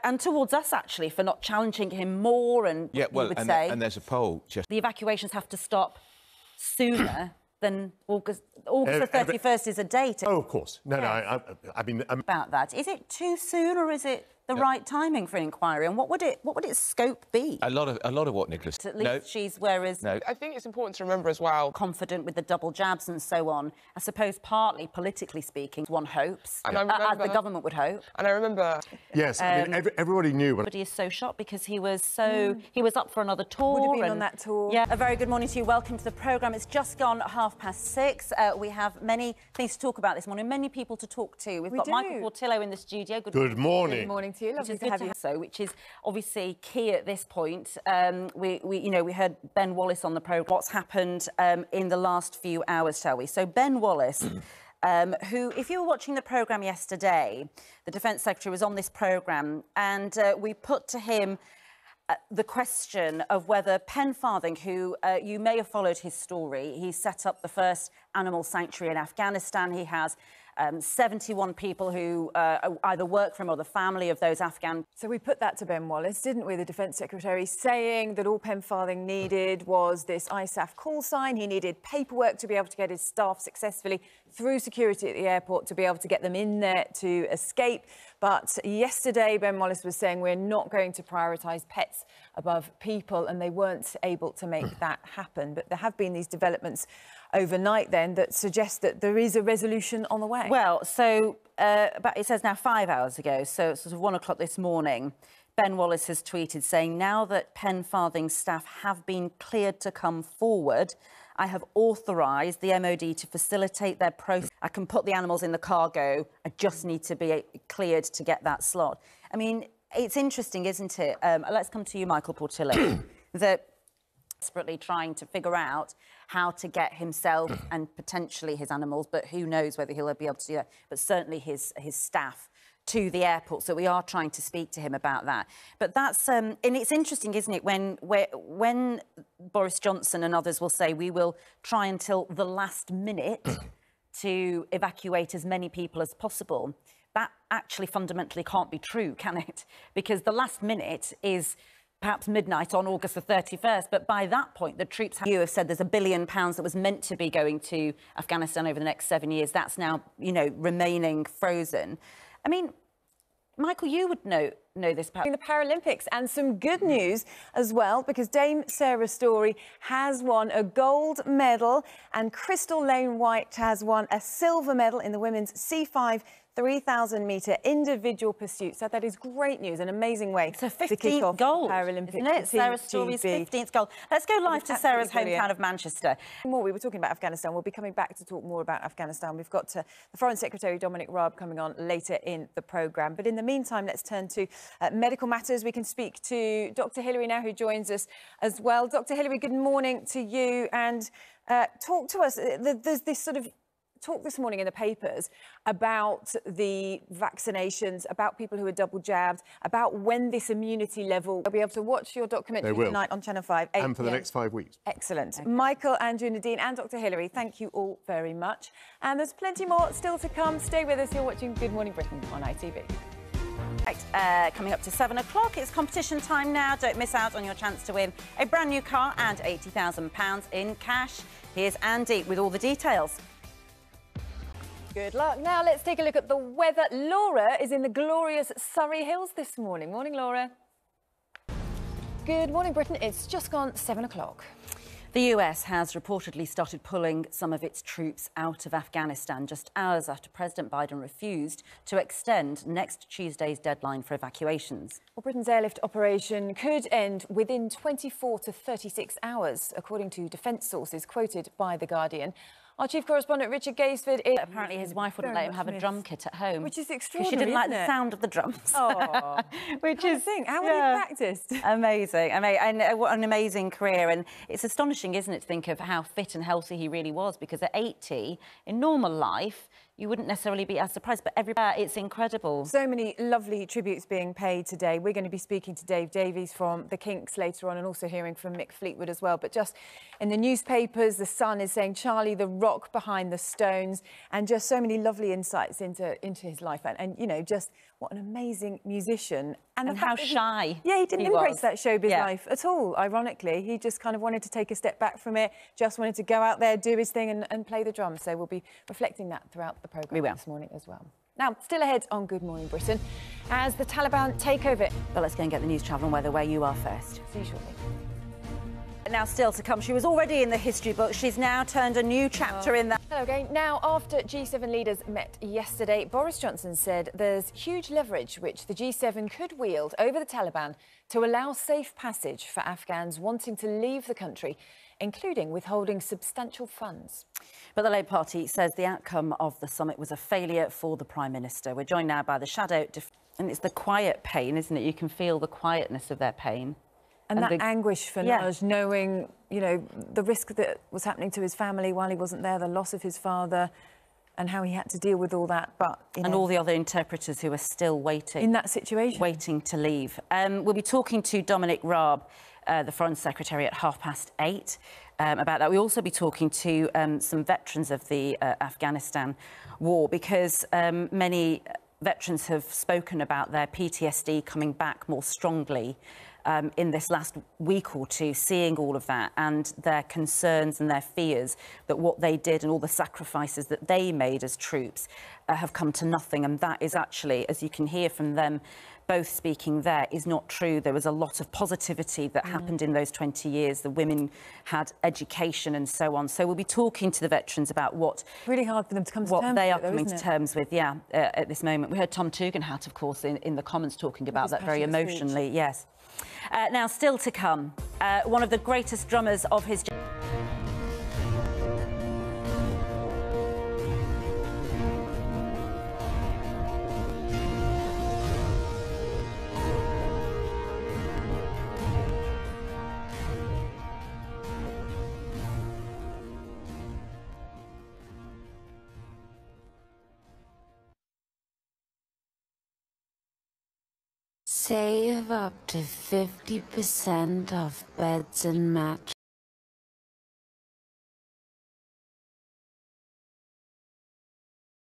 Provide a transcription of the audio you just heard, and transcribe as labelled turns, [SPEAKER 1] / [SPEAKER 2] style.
[SPEAKER 1] And towards us, actually, for not challenging him more. And
[SPEAKER 2] yeah, well,
[SPEAKER 1] would
[SPEAKER 2] and,
[SPEAKER 1] say,
[SPEAKER 2] and there's a poll just...
[SPEAKER 1] The evacuations have to stop sooner than August the 31st is a date.
[SPEAKER 3] Oh, of course. No,
[SPEAKER 1] yes.
[SPEAKER 3] no, I mean...
[SPEAKER 1] About that. Is it too soon, or is it the right timing for an inquiry? And what would its scope be?
[SPEAKER 2] A lot of what, Nicholas?
[SPEAKER 1] At least she's, whereas...
[SPEAKER 2] No.
[SPEAKER 4] I think it's important to remember as well...
[SPEAKER 1] Confident with the double jabs and so on. I suppose partly, politically speaking, one hopes,
[SPEAKER 4] and I remember,
[SPEAKER 1] as the government would hope.
[SPEAKER 4] And I remember...
[SPEAKER 3] Yes, I mean, everybody knew...
[SPEAKER 1] Everybody is so shocked because he was he was up for another tour.
[SPEAKER 5] Would have been on that tour.
[SPEAKER 1] Yeah, a very good morning to you. Welcome to the programme. It's just gone 6:30. We have many things to talk about this morning, many people to talk to. We've got Michael Portillo in the studio.
[SPEAKER 3] Good morning.
[SPEAKER 5] Good morning to you. Lovely to have you.
[SPEAKER 1] So, which is obviously key at this point. We heard Ben Wallace on the programme. What's happened in the last few hours, shall we? So Ben Wallace, who, if you were watching the programme yesterday, the Defence Secretary was on this programme, and we put to him the question of whether Penfarthing, who you may have followed his story, he set up the first animal sanctuary in Afghanistan. He has 71 people who either work for him or the family of those Afghan...
[SPEAKER 5] So we put that to Ben Wallace, didn't we, the Defence Secretary, saying that all Penfarthing needed was this ISAF call sign. He needed paperwork to be able to get his staff successfully through security at the airport to be able to get them in there to escape. But yesterday, Ben Wallace was saying we're not going to prioritise pets above people, and they weren't able to make that happen. But there have been these developments overnight then that suggest that there is a resolution on the way.
[SPEAKER 1] Well, so but it says now 5 hours ago, so it's sort of 1 o'clock this morning, Ben Wallace has tweeted saying, now that Penfarthing staff have been cleared to come forward, I have authorised the MOD to facilitate their process. I can put the animals in the cargo. I just need to be cleared to get that slot. I mean, it's interesting, isn't it? Let's come to you, Michael Portillo, that desperately trying to figure out how to get himself and potentially his animals, but who knows whether he'll be able to do that, but certainly his staff to the airport. So we are trying to speak to him about that. But that's and it's interesting, isn't it, when Boris Johnson and others will say we will try until the last minute to evacuate as many people as possible. That actually fundamentally can't be true, can it? Because the last minute is perhaps midnight on August the 31st, but by that point, the troops have said there's £1 billion that was meant to be going to Afghanistan over the next 7 years. That's now, remaining frozen. I mean, Michael, you would know this.
[SPEAKER 5] The Paralympics, and some good news as well, because Dame Sarah Storey has won a gold medal and Crystal Lane White has won a silver medal in the women's C5 3,000-metre individual pursuit. So that is great news, an amazing way
[SPEAKER 1] to
[SPEAKER 5] kick off
[SPEAKER 1] gold,
[SPEAKER 5] Paralympics.
[SPEAKER 1] Isn't it? Sarah Storey's 15th gold. Let's go live to Sarah's hometown of Manchester.
[SPEAKER 5] More, we were talking about Afghanistan. We'll be coming back to talk more about Afghanistan. We've got the Foreign Secretary, Dominic Raab, coming on later in the programme. But in the meantime, let's turn to medical matters. We can speak to Dr. Hilary now, who joins us as well. Dr. Hilary, good morning to you. And talk to us. There's this sort of talk this morning in the papers about the vaccinations, about people who are double jabbed, about when this immunity level... They'll be able to watch your documentary tonight on Channel 5.
[SPEAKER 3] And for the next 5 weeks.
[SPEAKER 5] Excellent. Okay. Michael, Andrew, Nadine and Dr. Hilary, thank you all very much. And there's plenty more still to come. Stay with us. You're watching Good Morning Britain on ITV.
[SPEAKER 1] Right, coming up to 7 o'clock, it's competition time now. Don't miss out on your chance to win a brand new car and £80,000 in cash. Here's Andy with all the details.
[SPEAKER 5] Good luck. Now let's take a look at the weather. Laura is in the glorious Surrey Hills this morning. Morning, Laura. Good morning, Britain. It's just gone 7 o'clock.
[SPEAKER 1] The US has reportedly started pulling some of its troops out of Afghanistan just hours after President Biden refused to extend next Tuesday's deadline for evacuations.
[SPEAKER 5] Well, Britain's airlift operation could end within 24 to 36 hours, according to defence sources quoted by The Guardian. Our chief correspondent, Richard Gaisford...
[SPEAKER 1] Apparently his wife wouldn't let him have a drum kit at home.
[SPEAKER 5] Which is extraordinary,
[SPEAKER 1] she didn't like the sound of the drums.
[SPEAKER 5] Oh, which is... How would he practiced?
[SPEAKER 1] Amazing. And what an amazing career. And it's astonishing, isn't it, to think of how fit and healthy he really was, because at 80, in normal life, you wouldn't necessarily be as surprised, but it's incredible.
[SPEAKER 5] So many lovely tributes being paid today. We're going to be speaking to Dave Davies from the Kinks later on, and also hearing from Mick Fleetwood as well. But just in the newspapers, The Sun is saying Charlie the Rock behind the Stones, and just so many lovely insights into his life and just what an amazing musician.
[SPEAKER 1] And
[SPEAKER 5] the
[SPEAKER 1] how
[SPEAKER 5] fact that
[SPEAKER 1] shy
[SPEAKER 5] he didn't embrace
[SPEAKER 1] was.
[SPEAKER 5] that showbiz
[SPEAKER 1] Yeah.
[SPEAKER 5] life at all, ironically. He just kind of wanted to take a step back from it, just wanted to go out there, do his thing and play the drums. So we'll be reflecting that throughout the programme this morning as well. Now, still ahead on Good Morning Britain, as the Taliban take over.
[SPEAKER 1] But let's go and get the news, travel and weather where you are first.
[SPEAKER 5] See you shortly.
[SPEAKER 1] Now, still to come, she was already in the history book. She's now turned a new chapter in that.
[SPEAKER 5] Hello again. Now, after G7 leaders met yesterday, Boris Johnson said there's huge leverage which the G7 could wield over the Taliban to allow safe passage for Afghans wanting to leave the country, including withholding substantial funds.
[SPEAKER 1] But the Labour Party says the outcome of the summit was a failure for the Prime Minister. We're joined now by the shadow, and it's the quiet pain, isn't it? You can feel the quietness of their pain.
[SPEAKER 5] And that anguish for Naj, knowing, you know, the risk that was happening to his family while he wasn't there, the loss of his father, and how he had to deal with all that. But
[SPEAKER 1] and all the other interpreters who are still waiting.
[SPEAKER 5] In that situation.
[SPEAKER 1] Waiting to leave. We'll be talking to Dominic Raab, the Foreign Secretary, at 8:30 about that. We'll also be talking to some veterans of the Afghanistan war, because many veterans have spoken about their PTSD coming back more strongly in this last week or two, seeing all of that and their concerns and their fears that what they did and all the sacrifices that they made as troops have come to nothing. And that is actually, as you can hear from them both speaking there, is not true. There was a lot of positivity that happened in those 20 years. The women had education and so on. So we'll be talking to the veterans about what...
[SPEAKER 5] Really hard for them to come to terms with
[SPEAKER 1] what they are
[SPEAKER 5] though,
[SPEAKER 1] coming to terms with, at this moment. We heard Tom Tugendhat, of course, in the Commons talking about that very emotionally, yes. Now, still to come, one of the greatest drummers of his...
[SPEAKER 6] Save up to 50% off beds and mattresses.